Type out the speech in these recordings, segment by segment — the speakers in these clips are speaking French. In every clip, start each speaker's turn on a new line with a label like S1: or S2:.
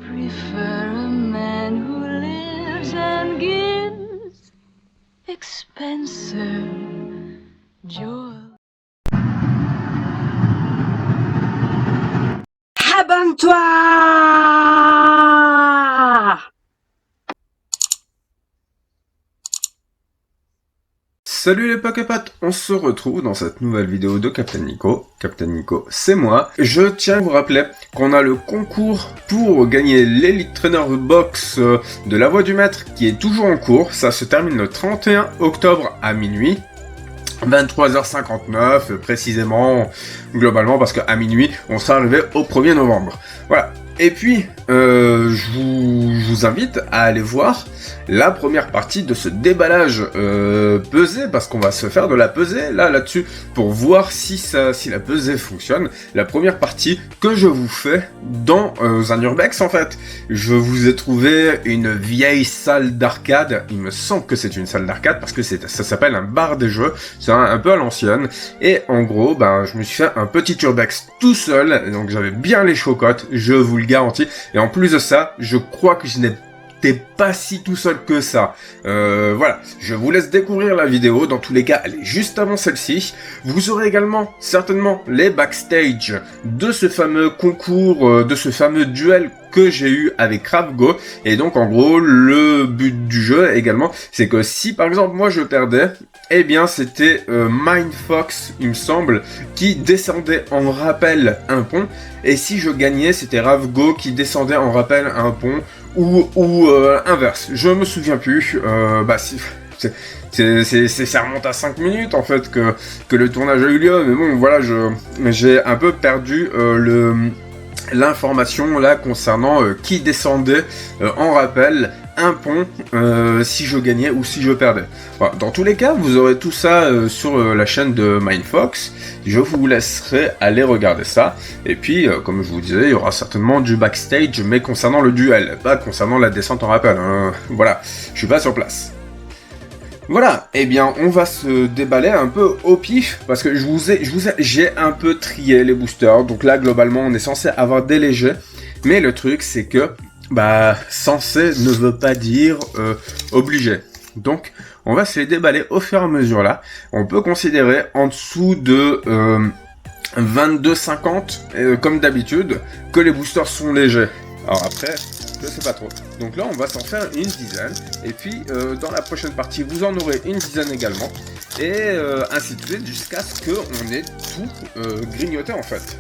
S1: prefer a man who lives and gives expensive jewels.
S2: Abonne-toi!
S3: Salut les Poképotes, on se retrouve dans cette nouvelle vidéo de Captain Nico. Captain Nico, c'est moi. Je tiens à vous rappeler qu'on a le concours pour gagner l'Elite Trainer Box de la Voix du Maître qui est toujours en cours. Ça se termine le 31 octobre à minuit. 23h59 précisément, globalement, parce qu'à minuit, on sera arrivé au 1er novembre. Voilà. Et puis, je vous invite à aller voir la première partie de ce déballage pesée, parce qu'on va se faire de la pesée là-dessus, pour voir si la pesée fonctionne. La première partie que je vous fais dans un urbex, en fait. Je vous ai trouvé une vieille salle d'arcade. Il me semble que c'est une salle d'arcade, parce que ça s'appelle un bar des jeux. C'est un peu à l'ancienne. Et en gros, je me suis fait un petit urbex tout seul, donc j'avais bien les chocottes, je vous le garantis. Et en plus de ça, je crois que je n'étais pas si tout seul que ça. Voilà, je vous laisse découvrir la vidéo. Dans tous les cas, elle est juste avant celle-ci. Vous aurez également certainement les backstage de ce fameux concours, de ce fameux duel que j'ai eu avec Ravgo. Et donc en gros, le but du jeu également, c'est que si par exemple moi je perdais, eh bien c'était Mindfox, il me semble, qui descendait en rappel un pont, et si je gagnais, c'était Ravgo qui descendait en rappel un pont, ou inverse. Je me souviens plus. Ça remonte à 5 minutes en fait que le tournage a eu lieu, mais bon voilà, j'ai un peu perdu l'information là concernant qui descendait en rappel un pont si je gagnais ou si je perdais. Voilà. Dans tous les cas, vous aurez tout ça sur la chaîne de Mindfox. Je vous laisserai aller regarder ça. Et puis, comme je vous disais, il y aura certainement du backstage, mais concernant le duel, pas concernant la descente en rappel. Voilà, je suis pas sur place. Voilà, eh bien, on va se déballer un peu au pif, parce que j'ai un peu trié les boosters, donc là, globalement, on est censé avoir des légers, mais le truc, c'est que, censé ne veut pas dire obligé. Donc, on va se les déballer au fur et à mesure là. On peut considérer en dessous de 22,50, comme d'habitude, que les boosters sont légers. Alors après, je sais pas trop. Donc là, on va s'en faire une dizaine. Et puis, dans la prochaine partie, vous en aurez une dizaine également. Et ainsi de suite, jusqu'à ce qu'on ait tout grignoté, en fait.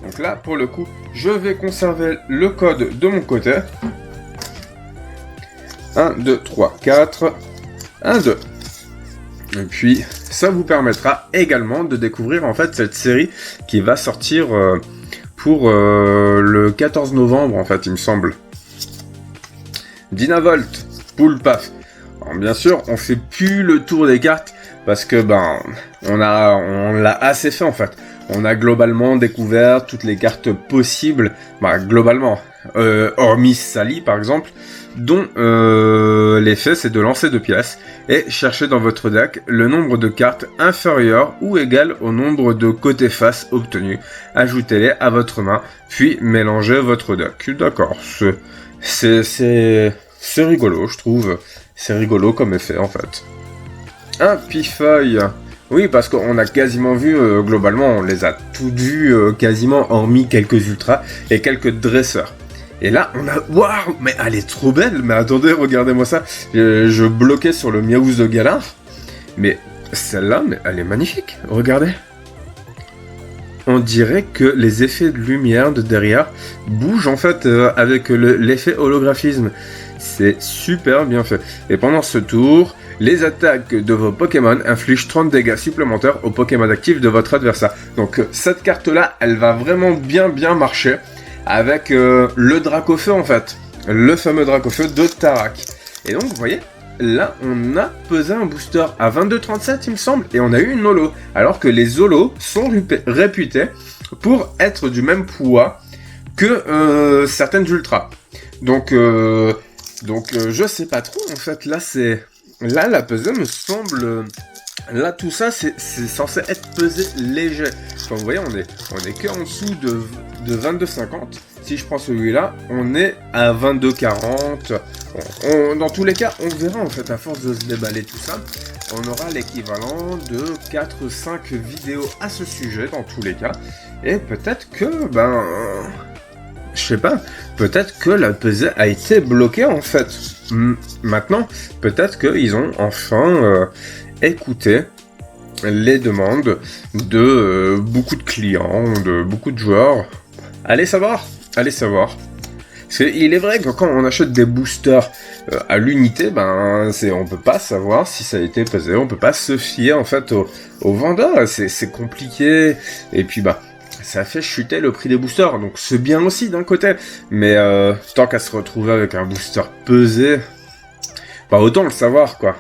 S3: Donc là, pour le coup, je vais conserver le code de mon côté. 1, 2, 3, 4. 1, 2. Et puis, ça vous permettra également de découvrir, en fait, cette série qui va sortir pour le 14 novembre, en fait, il me semble. Dynavolt, Poule Paf. Alors bien sûr, on fait plus le tour des cartes parce que on l'a assez fait en fait. On a globalement découvert toutes les cartes possibles, globalement, hormis Sally par exemple, dont l'effet c'est de lancer 2 pièces et chercher dans votre deck le nombre de cartes inférieur ou égal au nombre de côtés face obtenus. Ajoutez-les à votre main, puis mélangez votre deck. D'accord, c'est rigolo, je trouve. C'est rigolo comme effet, en fait. Un pifeuille. Oui, parce qu'on a quasiment vu, globalement, on les a toutes vues, quasiment, hormis quelques ultras et quelques dresseurs. Et là, on a... Waouh, mais elle est trop belle. Mais attendez, regardez-moi ça. Je bloquais sur le Miaouz de Galar. Mais celle-là, elle est magnifique. Regardez. On dirait que les effets de lumière de derrière bougent en fait avec l'effet holographisme. C'est super bien fait. Et pendant ce tour, les attaques de vos Pokémon infligent 30 dégâts supplémentaires aux Pokémon actifs de votre adversaire. Donc cette carte-là, elle va vraiment bien marcher avec le Dracofeu en fait. Le fameux Dracofeu de Tarak. Et donc vous voyez, là, on a pesé un booster à 22,37, il me semble, et on a eu une holo. Alors que les holos sont réputés pour être du même poids que certaines ultras. Donc, je sais pas trop, en fait. Là, la pesée me semble... Là, tout ça, c'est censé être pesé léger. Comme vous voyez, on est que en dessous de 22,50. si je prends celui-là, on est à 22,40. Dans tous les cas, on verra en fait, à force de se déballer tout ça, on aura l'équivalent de 4-5 vidéos à ce sujet dans tous les cas. Et peut-être que, je sais pas, peut-être que la pesée a été bloquée en fait. Maintenant, peut-être qu'ils ont enfin écouté les demandes de beaucoup de clients, de beaucoup de joueurs. Allez savoir. Parce qu'il est vrai que quand on achète des boosters à l'unité, on peut pas savoir si ça a été pesé, on peut pas se fier en fait aux vendeurs, c'est compliqué, et puis ça fait chuter le prix des boosters, donc c'est bien aussi d'un côté, mais tant qu'à se retrouver avec un booster pesé, autant le savoir quoi.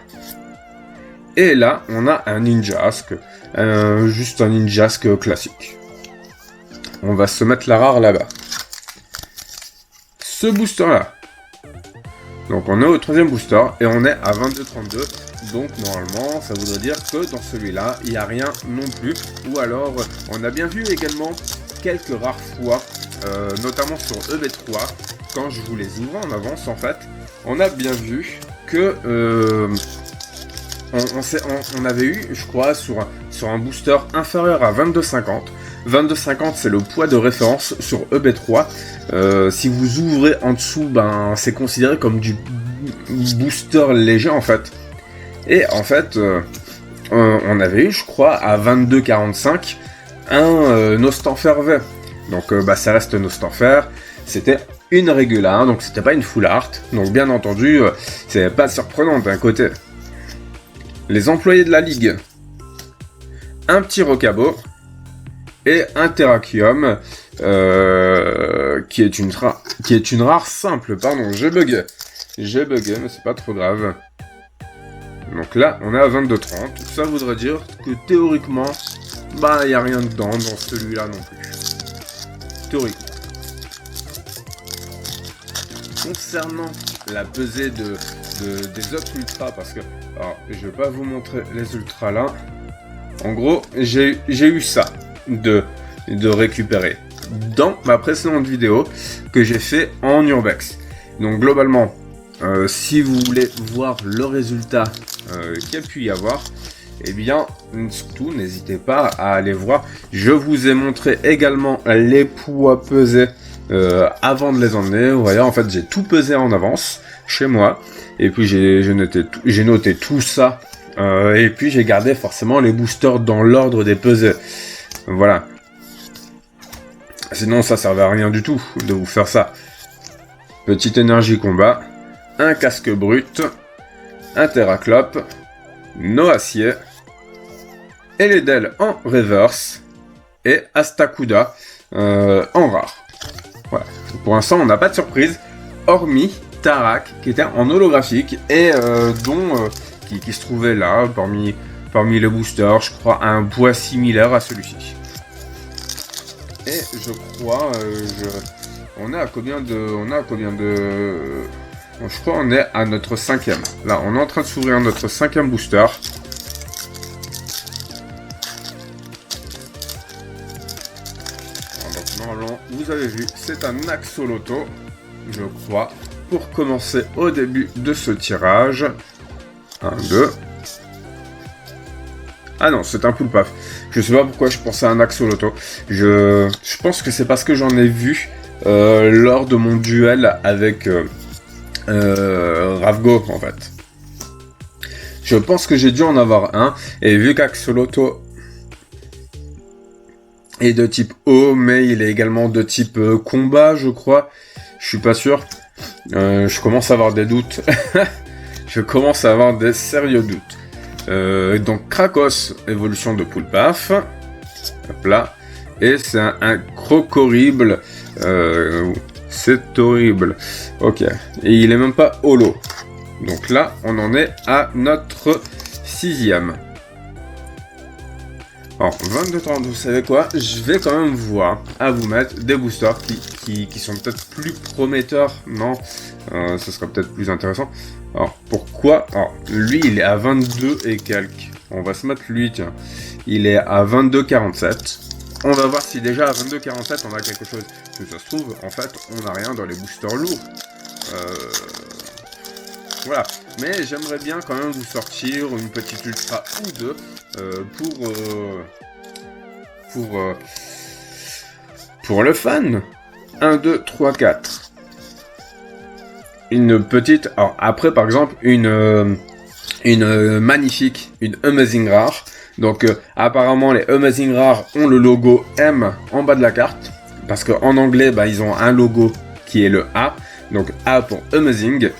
S3: Et là, on a un Ninjask, juste un Ninjask classique. On va se mettre la rare là-bas. Ce booster-là. Donc on est au 3e booster et on est à 22,32. Donc normalement, ça voudrait dire que dans celui-là, il n'y a rien non plus. Ou alors, on a bien vu également quelques rares fois, notamment sur EB3, quand je vous les ouvre en avance en fait, on a bien vu que... on avait eu, je crois, sur un booster inférieur à 22,50. 22,50 c'est le poids de référence sur EB3. Si vous ouvrez en dessous, c'est considéré comme du booster léger en fait. Et en fait, on avait eu, je crois, à 22,45 un Nostanfer V. Donc ça reste Nostanfer. C'était une régular, donc c'était pas une full art. Donc bien entendu, c'est pas surprenant d'un côté. Les employés de la ligue, un petit Rocabo et un Terrakium qui est une rare simple. Pardon, j'ai bugué, mais c'est pas trop grave. Donc là, on est à 22,30. Ça voudrait dire que théoriquement, il y a rien dedans dans celui-là non plus. Théoriquement. Concernant la pesée des autres ultras, parce que alors, je vais pas vous montrer les ultras là. En gros, j'ai eu ça de récupérer dans ma précédente vidéo que j'ai fait en urbex. Donc globalement, si vous voulez voir le résultat qu'il y a pu y avoir, eh bien surtout n'hésitez pas à aller voir. Je vous ai montré également les poids pesés avant de les emmener. Vous voyez, en fait j'ai tout pesé en avance chez moi. Et puis j'ai noté tout ça. Et puis j'ai gardé forcément les boosters dans l'ordre des pesées. Voilà. Sinon ça servait à rien du tout de vous faire ça. Petite énergie combat. Un casque brut. Un Terraclope. No acier. Et les Del en reverse. Et Astakuda en rare. Voilà. Pour l'instant on n'a pas de surprise. Hormis Tarak qui était en holographique et qui se trouvait là parmi les boosters, je crois à un poids similaire à celui-ci. Et je crois on est à combien de je crois on est à notre 5e. Là on est en train de s'ouvrir notre 5e booster. Donc normalement vous avez vu, c'est un Axolotl, je crois. Pour commencer au début de ce tirage. 1, 2. Ah non, c'est un Poulpaf. Je sais pas pourquoi je pensais à un Axolotl. Je pense que c'est parce que j'en ai vu lors de mon duel avec Ravgo en fait. Je pense que j'ai dû en avoir un. Et vu qu'Axolotl est de type eau, mais il est également de type combat, je crois. Je suis pas sûr. Je commence à avoir des doutes. Je commence à avoir des sérieux doutes. Donc Krakos, évolution de Poulpaf. Hop là. Et c'est un Crocorible. C'est horrible. Ok. Et il est même pas holo. Donc là, on en est à notre 6e. Alors, 22,30, vous savez quoi? Je vais quand même voir à vous mettre des boosters qui sont peut-être plus prometteurs. Non, ce sera peut-être plus intéressant. Alors, pourquoi? Alors, lui, il est à 22 et quelques. On va se mettre lui, tiens. Il est à 22,47. On va voir si déjà à 22,47 on a quelque chose. Si ça se trouve, en fait, on n'a rien dans les boosters lourds. Voilà. Mais j'aimerais bien quand même vous sortir une petite ultra ou deux pour le fan. 1, 2, 3, 4. Une petite... Alors après par exemple une magnifique, une Amazing Rare. Donc apparemment les Amazing Rare ont le logo M en bas de la carte. Parce qu'en anglais ils ont un logo qui est le A. Donc A pour Amazing.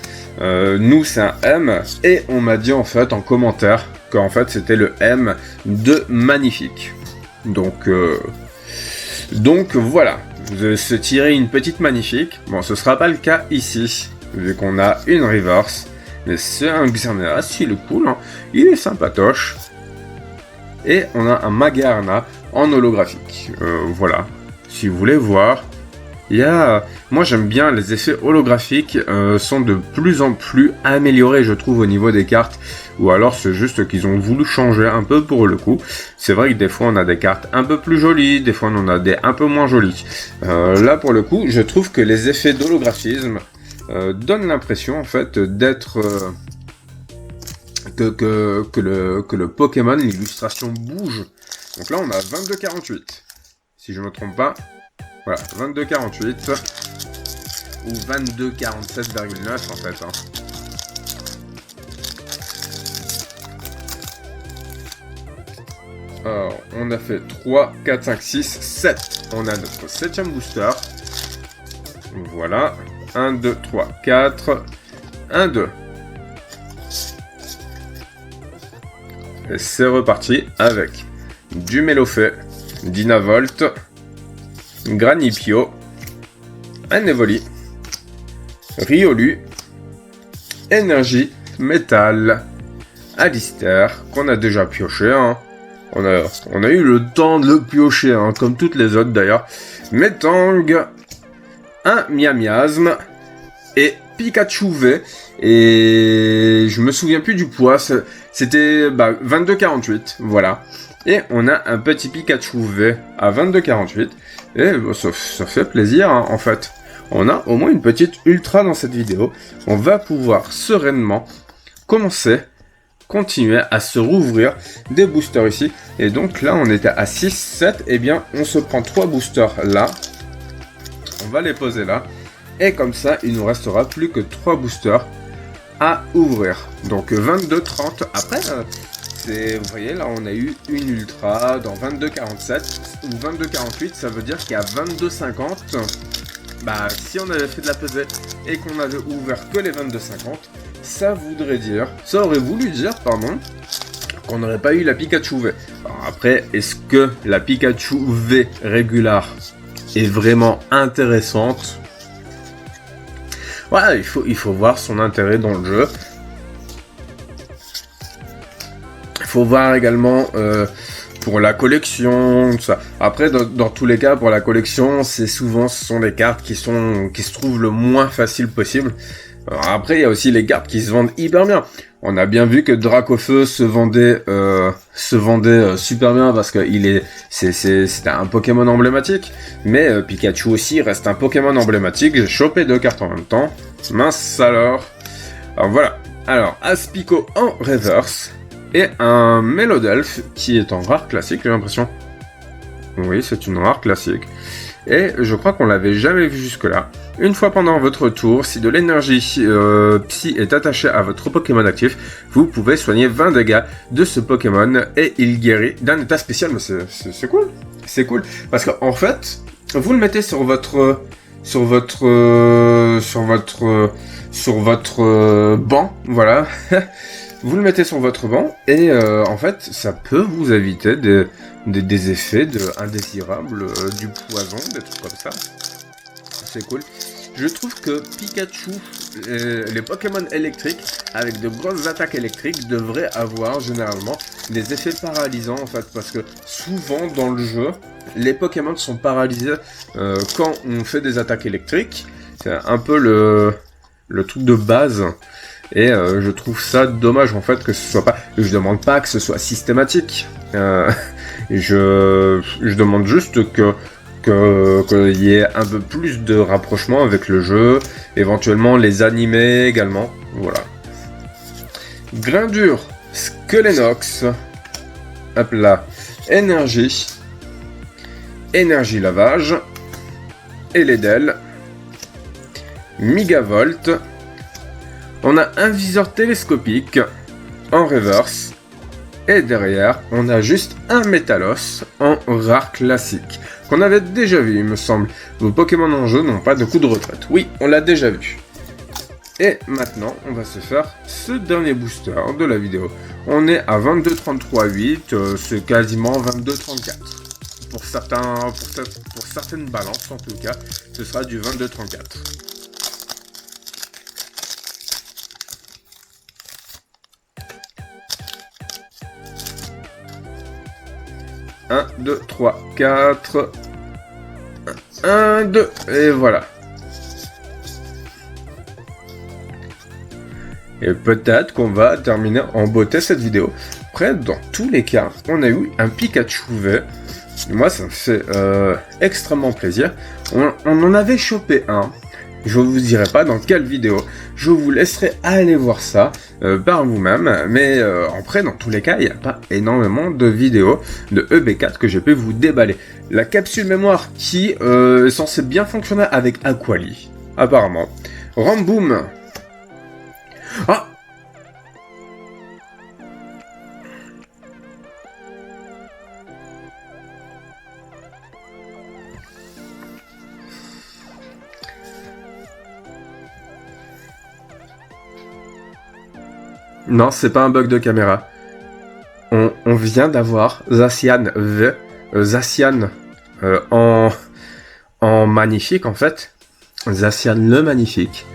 S3: Nous c'est un M. Et on m'a dit en fait en commentaire qu'en fait c'était le M de magnifique. Donc voilà. De se tirer une petite magnifique. Bon, ce sera pas le cas ici, vu qu'on a une reverse. Mais c'est un Xerneas, il est cool, hein. Il est sympatoche. Et on a un Magearna en holographique. Voilà. Si vous voulez voir, il y a... Moi j'aime bien les effets holographiques, sont de plus en plus améliorés, je trouve, au niveau des cartes. Ou alors c'est juste qu'ils ont voulu changer un peu pour le coup. C'est vrai que des fois on a des cartes un peu plus jolies, des fois on en a des un peu moins jolies. Là pour le coup, je trouve que les effets d'holographisme donnent l'impression en fait d'être... que le Pokémon, l'illustration bouge. Donc là on a 22,48. Si je me trompe pas. Voilà, 22,48. Ou 22,47,9 en fait. Hein. Alors, on a fait 3, 4, 5, 6, 7. On a notre 7ème booster. Voilà. 1, 2, 3, 4. 1, 2. Et c'est reparti avec du Melofeu, Dynavolt, Granipio, un Evoli, Riolu, Énergie, Métal, Alistair, qu'on a déjà pioché, hein. On a eu le temps de le piocher, hein, comme toutes les autres d'ailleurs. Metang, un Miamiasme et Pikachu V. Et je me souviens plus du poids, c'était 22,48, voilà. Et on a un petit Pikachu V à 22,48. Et ça fait plaisir, hein, en fait. On a au moins une petite ultra dans cette vidéo. On va pouvoir sereinement continuer à se rouvrir des boosters ici. Et donc là, on était à 6, 7. Et bien, on se prend 3 boosters là. On va les poser là. Et comme ça, il nous restera plus que 3 boosters à ouvrir. Donc 22, 30. Après, vous voyez, là, on a eu une ultra dans 22,47 ou 22,48. Ça veut dire qu'il y a 22,50. Si on avait fait de la pesée et qu'on avait ouvert que les 22,50, ça aurait voulu dire, qu'on n'aurait pas eu la Pikachu V. Alors après, est-ce que la Pikachu V régulière est vraiment intéressante? Voilà, il faut voir son intérêt dans le jeu. Il faut voir également pour la collection, tout ça. Après, dans tous les cas, pour la collection, ce sont les cartes qui se trouvent le moins facile possible. Alors après, il y a aussi les cartes qui se vendent hyper bien. On a bien vu que Dracofeu se vendait super bien parce que c'était un Pokémon emblématique. Mais Pikachu aussi reste un Pokémon emblématique. J'ai chopé 2 cartes en même temps. Mince alors. Alors voilà. Alors, Aspico en reverse. Et un Melodelph qui est en rare classique, j'ai l'impression. Oui, c'est une rare classique. Et je crois qu'on l'avait jamais vu jusque-là. Une fois pendant votre tour, si de l'énergie Psy est attachée à votre Pokémon actif, vous pouvez soigner 20 dégâts de ce Pokémon et il guérit d'un état spécial. Mais c'est cool. C'est cool. Parce qu'en fait, vous le mettez sur votre banc, voilà. Vous le mettez sur votre banc et en fait, ça peut vous éviter des effets indésirables, du poison, des trucs comme ça. C'est cool. Je trouve que Pikachu, les Pokémon électriques, avec de grosses attaques électriques, devraient avoir généralement des effets paralysants en fait, parce que souvent dans le jeu, les Pokémon sont paralysés quand on fait des attaques électriques. C'est un peu le truc de base. Et je trouve ça dommage en fait que ce soit pas... Je demande pas que ce soit systématique. Je demande juste qu'il y ait un peu plus de rapprochement avec le jeu, éventuellement les animer également, voilà. Grain dur, Skelenox, hop là, énergie lavage, Eledel, Migavolt, on a un viseur télescopique en reverse, et derrière on a juste un Métalos en rare classique, qu'on avait déjà vu il me semble. Vos Pokémon en jeu n'ont pas de coup de retraite, oui on l'a déjà vu. Et maintenant, on va se faire ce dernier booster de la vidéo. On est à 22,33,8, c'est quasiment 22,34. Pour certaines balances, en tout cas, ce sera du 22,34. Un, 2, 3, 4. 1, 2, et voilà. Et peut-être qu'on va terminer en beauté cette vidéo. Après, dans tous les cas, on a eu un Pikachu V. Moi, ça me fait extrêmement plaisir. On en avait chopé un. Je vous dirai pas dans quelle vidéo. Je vous laisserai aller voir ça par vous-même. Mais après, dans tous les cas, il n'y a pas énormément de vidéos de EB4 que je peux vous déballer. La capsule mémoire qui est censée bien fonctionner avec Aquali, apparemment. Ramboom. Ah! Non, c'est pas un bug de caméra. On vient d'avoir Zacian V, Zacian en magnifique en fait. Zacian le magnifique.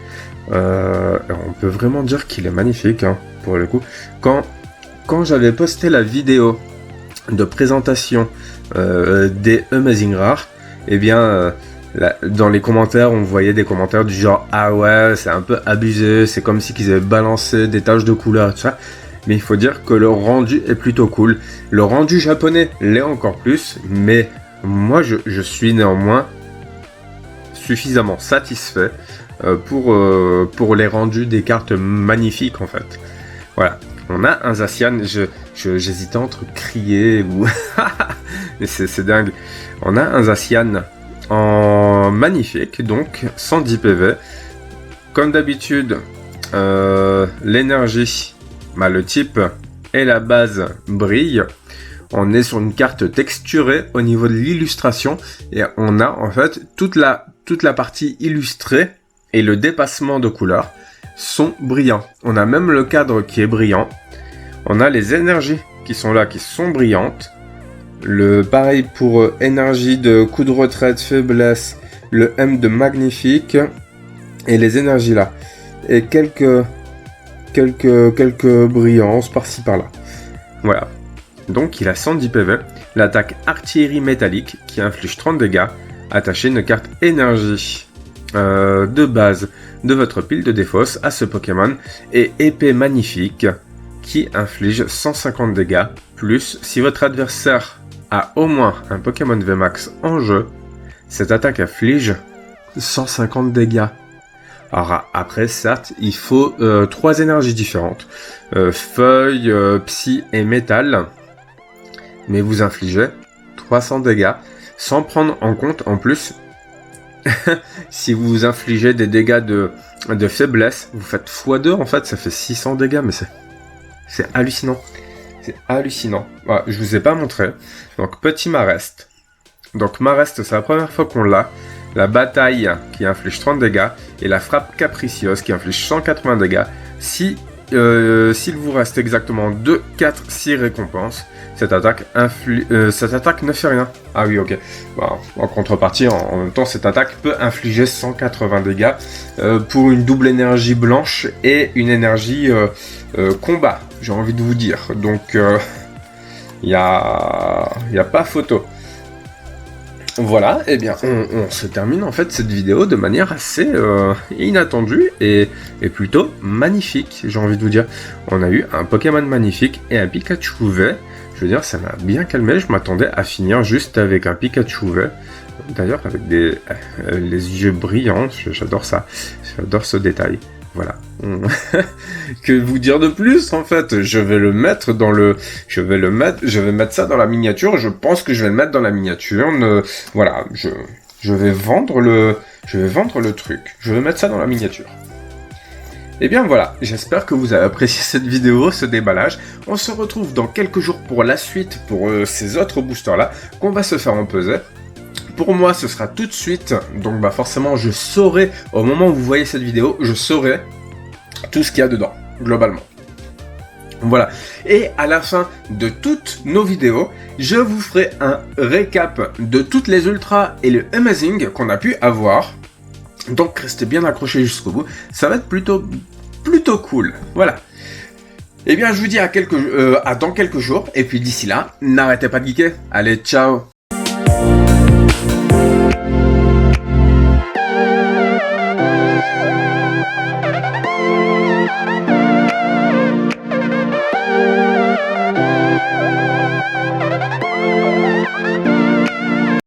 S3: On peut vraiment dire qu'il est magnifique, hein, pour le coup. Quand j'avais posté la vidéo de présentation des Amazing Rares, eh bien, dans les commentaires, on voyait des commentaires du genre « Ah ouais, c'est un peu abusé, c'est comme si qu'ils avaient balancé des taches de couleur et tout ça. » Mais il faut dire que le rendu est plutôt cool. Le rendu japonais l'est encore plus, mais moi, je suis néanmoins suffisamment satisfait pour les rendus des cartes magnifiques en fait. Voilà, on a un Zacian, j'hésitais entre crier ou... Mais c'est dingue. On a un Zacian en magnifique, donc 110 PV. Comme d'habitude, l'énergie, le type et la base brillent. On est sur une carte texturée au niveau de l'illustration et on a en fait toute la partie illustrée et le dépassement de couleurs sont brillants. On a même le cadre qui est brillant. On a les énergies qui sont là, qui sont brillantes. Pareil pour énergie de coup de retraite, faiblesse, le M de magnifique et les énergies là. Et quelques brillances par-ci par-là. Voilà. Donc il a 110 PV. L'attaque artillerie métallique qui inflige 30 dégâts. Attachez une carte énergie de base de votre pile de défausse à ce Pokémon. Et épée magnifique qui inflige 150 dégâts. Plus si votre adversaire a au moins un Pokémon VMAX en jeu, cette attaque inflige 150 dégâts. Alors après, certes, il faut 3 énergies différentes. Feuille, psy et métal. Mais vous infligez 300 dégâts. Sans prendre en compte, en plus, si vous infligez des dégâts de faiblesse, vous faites x2, en fait, ça fait 600 dégâts. Mais c'est hallucinant. C'est hallucinant. Voilà, je vous ai pas montré. Donc, petit Marest. Donc, Marest, c'est la première fois qu'on l'a. La bataille qui inflige 30 dégâts et la frappe capricieuse qui inflige 180 dégâts. S'il vous reste exactement 2, 4, 6 récompenses, cette attaque ne fait rien. Ah oui, ok. Bon, en contrepartie, en même temps, cette attaque peut infliger 180 dégâts pour une double énergie blanche et une énergie combat, j'ai envie de vous dire. Donc, il y a pas photo. Voilà, et bien on se termine en fait cette vidéo de manière assez inattendue et plutôt magnifique, j'ai envie de vous dire. On a eu un Pokémon magnifique et un Pikachu V. veux dire, ça m'a bien calmé. Je m'attendais à finir juste avec un Pikachu vert. D'ailleurs, avec les yeux brillants. J'adore ça. J'adore ce détail. Voilà. Que vous dire de plus, en fait? Je vais mettre ça dans la miniature. Je pense que je vais le mettre dans la miniature. Voilà. Je vais vendre le truc. Je vais mettre ça dans la miniature. Et bien voilà, j'espère que vous avez apprécié cette vidéo, ce déballage. On se retrouve dans quelques jours pour la suite, pour ces autres boosters-là, qu'on va se faire en puzzle. Pour moi, ce sera tout de suite, donc bah forcément, je saurai, au moment où vous voyez cette vidéo, je saurai tout ce qu'il y a dedans, globalement. Voilà. Et à la fin de toutes nos vidéos, je vous ferai un récap de toutes les ultras et le amazing qu'on a pu avoir. Donc restez bien accrochés jusqu'au bout, ça va être plutôt cool, voilà. Et bien je vous dis à dans quelques jours, et puis d'ici là, n'arrêtez pas de geeker, allez ciao.